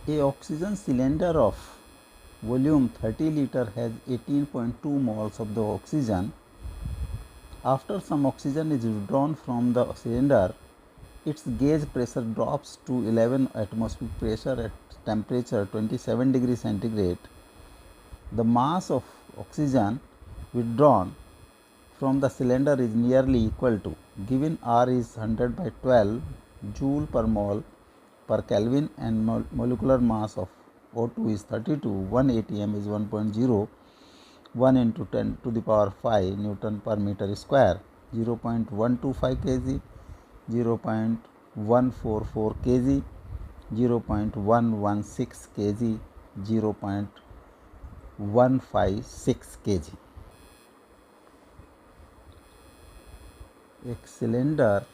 A oxygen cylinder of volume 30 liter has 18.2 moles of the oxygen. After some oxygen is withdrawn from the cylinder, its gauge pressure drops to 11 atmospheric pressure at temperature 27 degrees centigrade. The mass of oxygen withdrawn from the cylinder is nearly equal to, given R is 100 by 12 joule per mole per Kelvin and molecular mass of O2 is 32, 1 atm is 1.0, 1 into 10 to the power 5 Newton per meter square, 0.125 kg, 0.144 kg, 0.116 kg, 0.156 kg. एक cylinder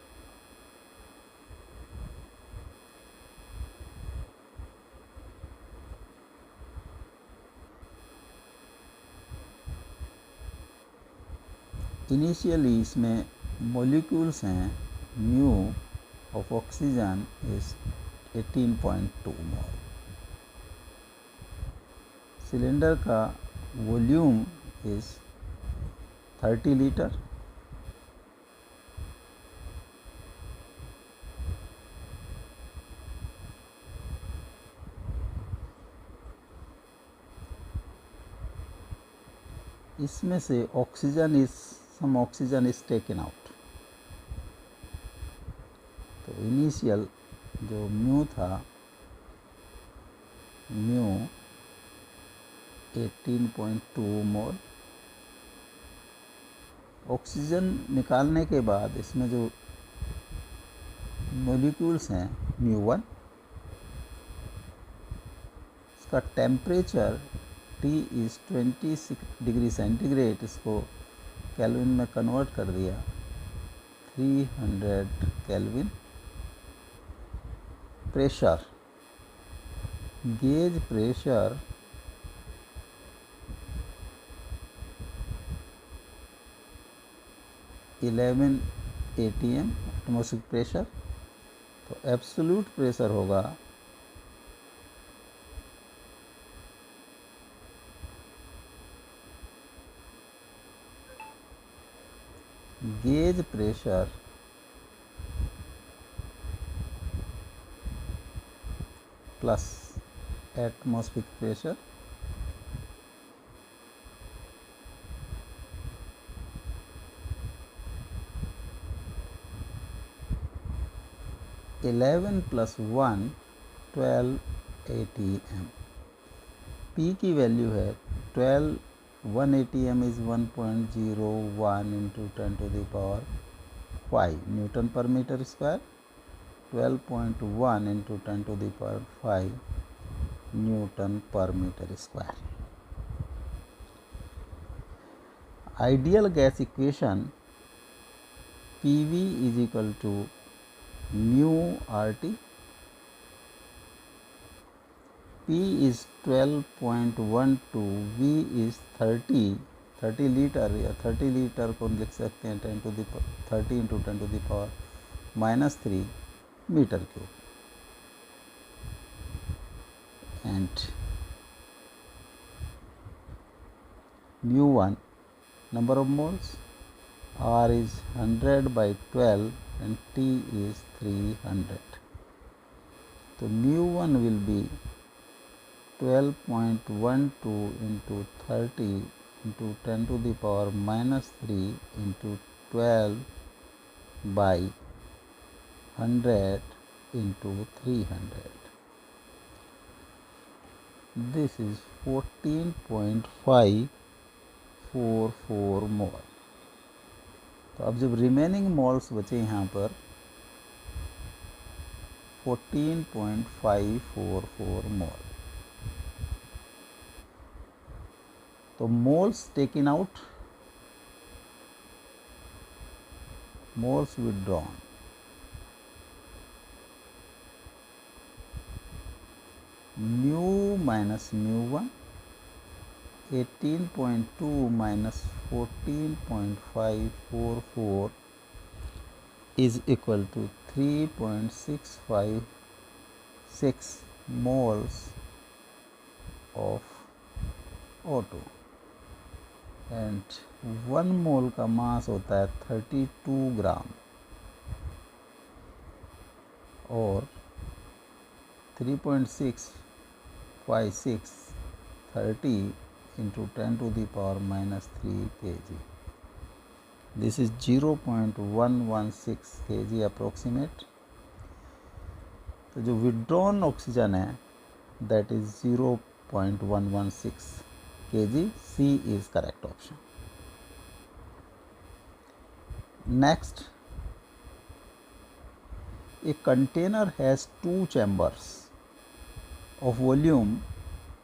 initially इसमें molecules हैं, mu of oxygen is 18.2 mole. Cylinder का volume is 30 litre. इसमें से oxygen is taken out. तो initial जो mu था, mu 18.2 मोल। Oxygen निकालने के बाद इसमें जो मॉलिक्यूल्स हैं, म्यू 1, इसका temperature T is 26 degree centigrade. इसको केल्विन में कन्वर्ट कर दिया, 300 kelvin. Pressure, gauge pressure 11 atm atmospheric pressure. तो एब्सोल्यूट प्रेशर होगा gauge pressure plus atmospheric pressure (11 + 1 12 atm। P की वैल्यू है 12, 1 atm is 1.01 into 10 to the power 5 newton per metre square. 12.1 into 10 to the power 5 newton per metre square. Ideal gas equation PV is equal to mu RT। P is 12.12, V is 30 litre, या 30 litre को लिख सकते हैं 10 to the 30 into 10 to the power -3 metre cube. And mu 1 number of moles, R is 100 by 12 and T is 300. So mu 1 will be 12.12 into 30 into 10 to the power -3 into 12 by 100 into 300. This is 14.544 मोल। तो अब जब remaining moles बचे यहाँ पर 14.544 मोल। तो moles taken out, moles withdrawn. Mu minus mu 1, 18.2 minus 14.544 is equal to 3.656 moles of O2 and 1 मोल का मास होता है 32 ग्राम और 3.656 30 into 10 to the power minus 3 kg. This is 0.116 kg approximate. तो जो विड्रॉन ऑक्सीजन है that is 0.116 kg. C is correct option. Next, a container has two chambers of volume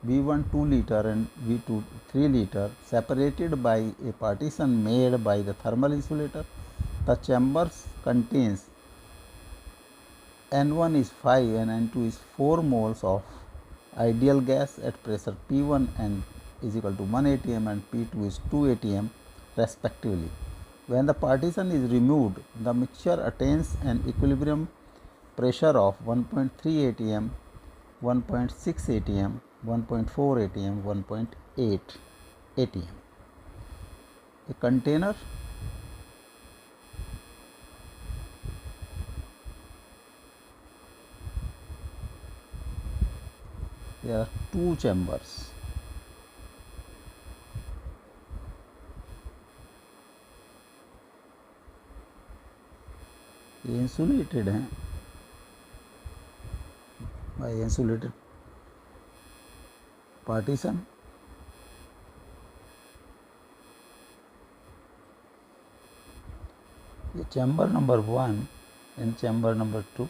V1 2 liter and V2 3 liter separated by a partition made by the thermal insulator. The chambers contains N1 is 5 and N2 is 4 moles of ideal gas at pressure P1 and is equal to 1 atm and P2 is 2 atm respectively. When the partition is removed, the mixture attains an equilibrium pressure of 1.3 atm, 1.6 atm, 1.4 atm, 1.8 atm. A container there are two chambers. ये insulated हैं by insulated partition. ये chamber number 1 and chamber number 2.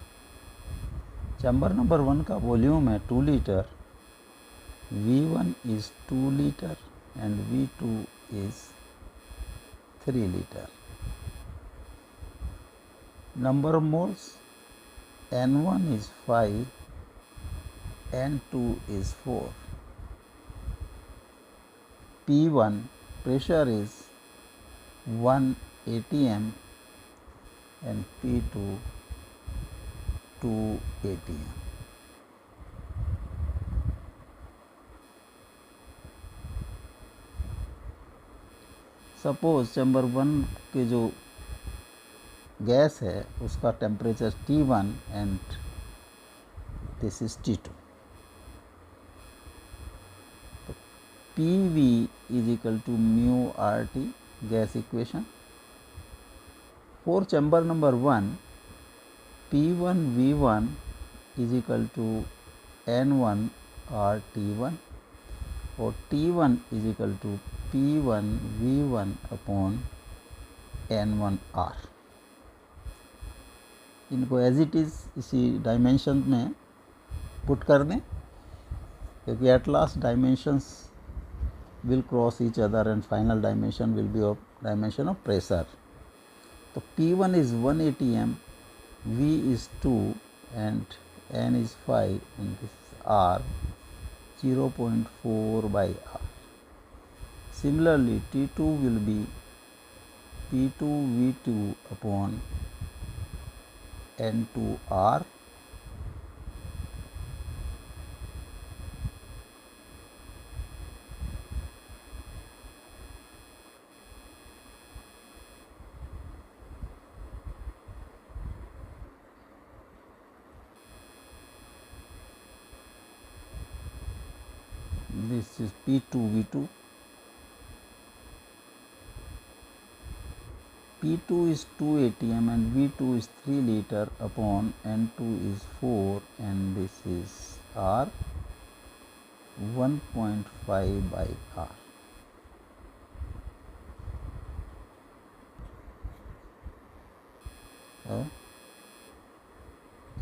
Chamber number 1 का volume है 2 litre. V1 is 2 liter and V2 is 3 liter. Number of moles, N1 is 5, N2 is 4. P1 pressure is 1 atm and P2 2 atm. Suppose chamber 1 के जो gas है उसका temperature T1 and this is T2. तो PV is equal to mu RT gas equation. For chamber number 1 P1 V1 is equal to N1 RT1 और T1 is equal to P1 V1 upon N1 R. इनको as it is इसी dimension में put कर दें क्योंकि at last dimensions will cross each other and final dimension will be of dimension of pressure. तो P1 is 1 atm, V is 2 and N is 5 and this is R 0.4 by R. Similarly, T2 will be P2 V2 upon N2R. This is P2 V2. P2 is 2 atm and V2 is 3 liter upon N2 is 4 and this is R 1.5 by R.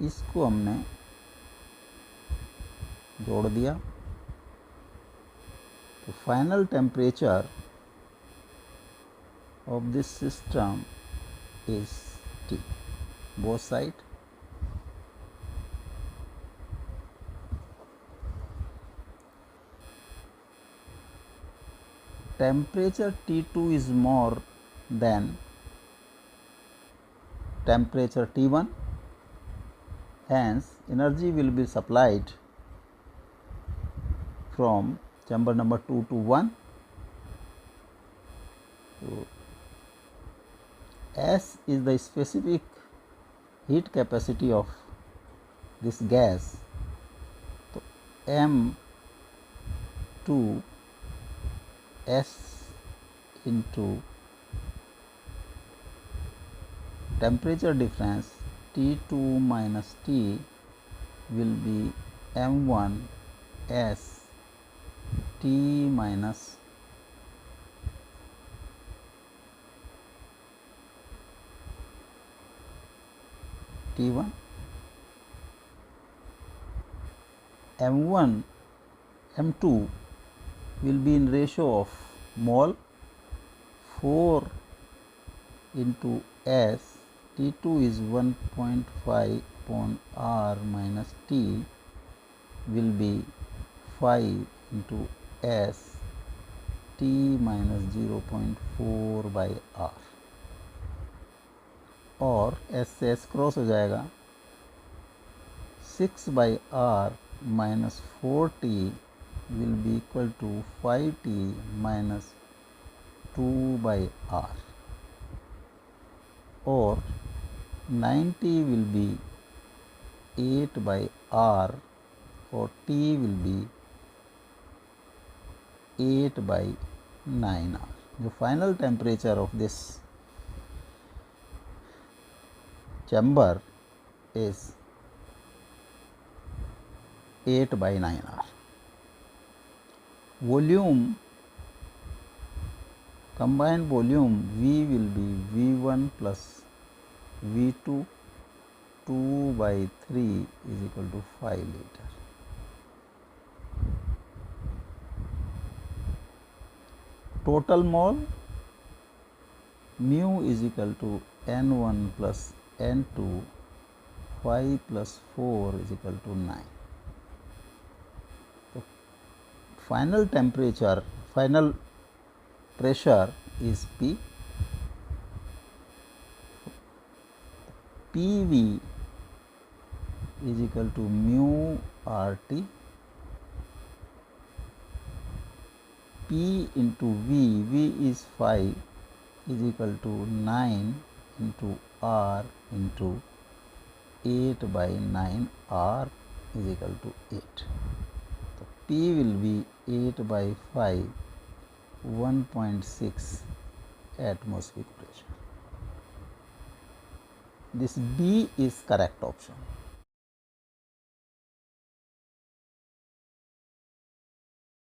इसको हमने जोड़ दिया तो final temperature of this system is T. Both side. Temperature T2 is more than temperature T1. Hence, energy will be supplied from chamber number 2 to 1. So, S is the specific heat capacity of this gas. So, M2 S into temperature difference T2 minus T will be M1 S T minus T1. M1 M2 will be in ratio of mole 4 into S. T2 is 1.5 upon R minus T will be 5 into S T minus 0.4 by R, और S से S cross हो जाएगा 6 by R minus 4T will be equal to 5T minus 2 by R, और 90 will be 8 by R और T will be 8 by 9R. The final temperature of this chamber is 8 by 9R. Volume, combined volume V will be V1 plus V2, 2 by 3 is equal to 5 liter. Total mole mu is equal to N1 plus N2, 5 plus 4 is equal to 9. So, final temperature, final pressure is P. PV is equal to mu RT. P into V, V is 5 is equal to 9 into R into 8 by 9, R is equal to 8. So, P will be 8 by 5, 1.6 atmospheric pressure. This B is correct option.